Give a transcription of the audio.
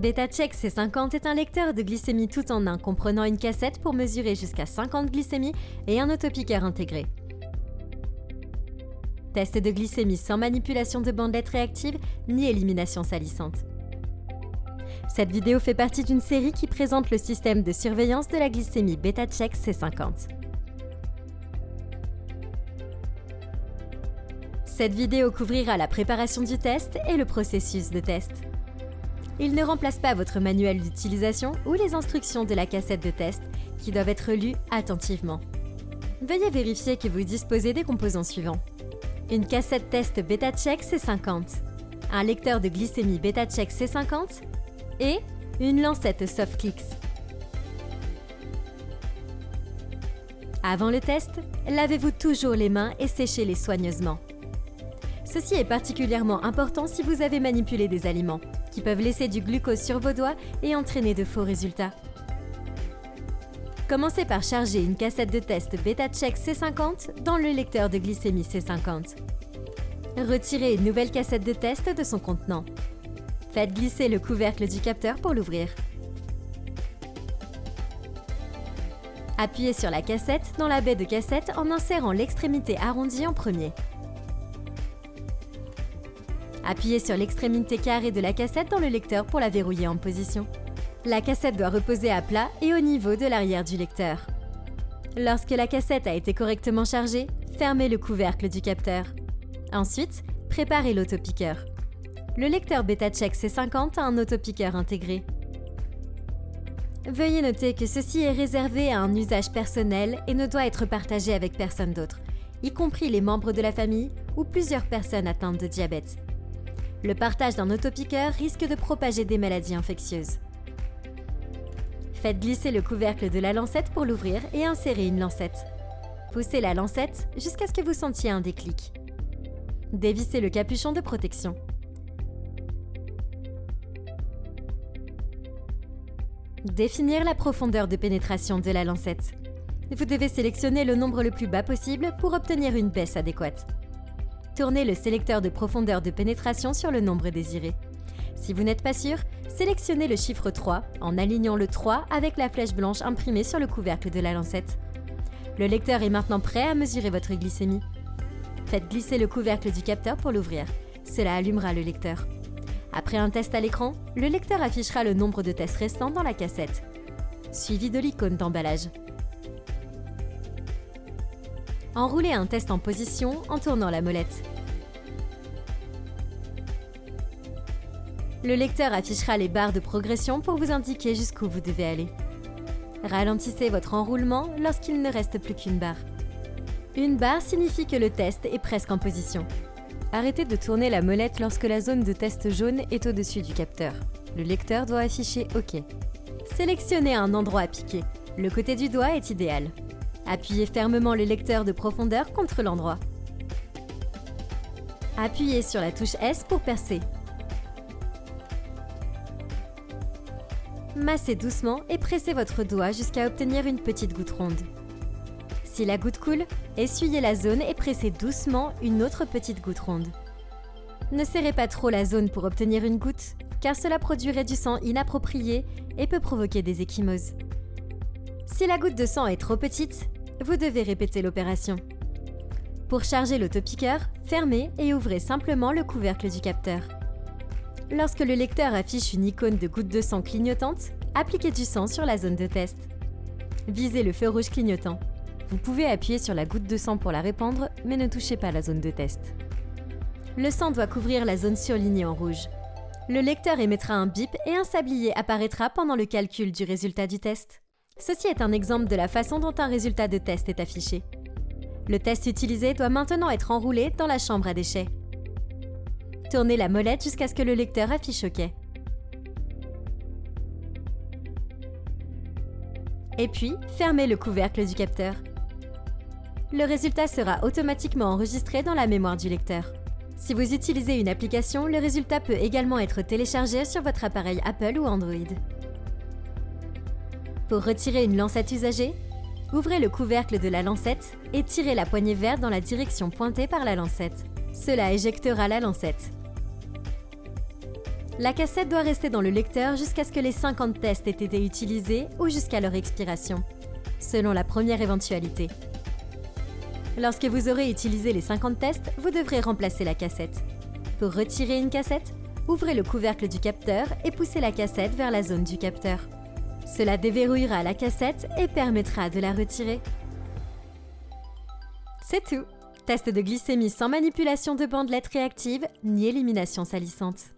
BetaCheck C50 est un lecteur de glycémie tout en un comprenant une cassette pour mesurer jusqu'à 50 glycémies et un autopiqueur intégré. Test de glycémie sans manipulation de bandelettes réactives ni élimination salissante. Cette vidéo fait partie d'une série qui présente le système de surveillance de la glycémie BetaCheck C50. Cette vidéo couvrira la préparation du test et le processus de test. Il ne remplace pas votre manuel d'utilisation ou les instructions de la cassette de test qui doivent être lues attentivement. Veuillez vérifier que vous disposez des composants suivants. Une cassette test BetaCheck C50, un lecteur de glycémie BetaCheck C50 et une lancette SoftClicks. Avant le test, lavez-vous toujours les mains et séchez-les soigneusement. Ceci est particulièrement important si vous avez manipulé des aliments, qui peuvent laisser du glucose sur vos doigts et entraîner de faux résultats. Commencez par charger une cassette de test BetaCheck C50 dans le lecteur de glycémie C50. Retirez une nouvelle cassette de test de son contenant. Faites glisser le couvercle du capteur pour l'ouvrir. Appuyez sur la cassette dans la baie de cassette en insérant l'extrémité arrondie en premier. Appuyez sur l'extrémité carrée de la cassette dans le lecteur pour la verrouiller en position. La cassette doit reposer à plat et au niveau de l'arrière du lecteur. Lorsque la cassette a été correctement chargée, fermez le couvercle du capteur. Ensuite, préparez l'autopiqueur. Le lecteur BetaCheck C50 a un autopiqueur intégré. Veuillez noter que ceci est réservé à un usage personnel et ne doit être partagé avec personne d'autre, y compris les membres de la famille ou plusieurs personnes atteintes de diabète. Le partage d'un autopiqueur risque de propager des maladies infectieuses. Faites glisser le couvercle de la lancette pour l'ouvrir et insérez une lancette. Poussez la lancette jusqu'à ce que vous sentiez un déclic. Dévissez le capuchon de protection. Définir la profondeur de pénétration de la lancette. Vous devez sélectionner le nombre le plus bas possible pour obtenir une baisse adéquate. Tournez le sélecteur de profondeur de pénétration sur le nombre désiré. Si vous n'êtes pas sûr, sélectionnez le chiffre 3 en alignant le 3 avec la flèche blanche imprimée sur le couvercle de la lancette. Le lecteur est maintenant prêt à mesurer votre glycémie. Faites glisser le couvercle du capteur pour l'ouvrir. Cela allumera le lecteur. Après un test à l'écran, le lecteur affichera le nombre de tests restants dans la cassette, suivi de l'icône d'emballage. Enroulez un test en position en tournant la molette. Le lecteur affichera les barres de progression pour vous indiquer jusqu'où vous devez aller. Ralentissez votre enroulement lorsqu'il ne reste plus qu'une barre. Une barre signifie que le test est presque en position. Arrêtez de tourner la molette lorsque la zone de test jaune est au-dessus du capteur. Le lecteur doit afficher OK. Sélectionnez un endroit à piquer. Le côté du doigt est idéal. Appuyez fermement le lecteur de profondeur contre l'endroit. Appuyez sur la touche S pour percer. Massez doucement et pressez votre doigt jusqu'à obtenir une petite goutte ronde. Si la goutte coule, essuyez la zone et pressez doucement une autre petite goutte ronde. Ne serrez pas trop la zone pour obtenir une goutte, car cela produirait du sang inapproprié et peut provoquer des ecchymoses. Si la goutte de sang est trop petite, vous devez répéter l'opération. Pour charger l'autopiqueur, fermez et ouvrez simplement le couvercle du capteur. Lorsque le lecteur affiche une icône de goutte de sang clignotante, appliquez du sang sur la zone de test. Visez le feu rouge clignotant. Vous pouvez appuyer sur la goutte de sang pour la répandre, mais ne touchez pas la zone de test. Le sang doit couvrir la zone surlignée en rouge. Le lecteur émettra un bip et un sablier apparaîtra pendant le calcul du résultat du test. Ceci est un exemple de la façon dont un résultat de test est affiché. Le test utilisé doit maintenant être enroulé dans la chambre à déchets. Tournez la molette jusqu'à ce que le lecteur affiche OK. Et puis, fermez le couvercle du capteur. Le résultat sera automatiquement enregistré dans la mémoire du lecteur. Si vous utilisez une application, le résultat peut également être téléchargé sur votre appareil Apple ou Android. Pour retirer une lancette usagée, ouvrez le couvercle de la lancette et tirez la poignée verte dans la direction pointée par la lancette. Cela éjectera la lancette. La cassette doit rester dans le lecteur jusqu'à ce que les 50 tests aient été utilisés ou jusqu'à leur expiration, selon la première éventualité. Lorsque vous aurez utilisé les 50 tests, vous devrez remplacer la cassette. Pour retirer une cassette, ouvrez le couvercle du capteur et poussez la cassette vers la zone du capteur. Cela déverrouillera la cassette et permettra de la retirer. C'est tout! Test de glycémie sans manipulation de bandelettes réactives ni élimination salissante.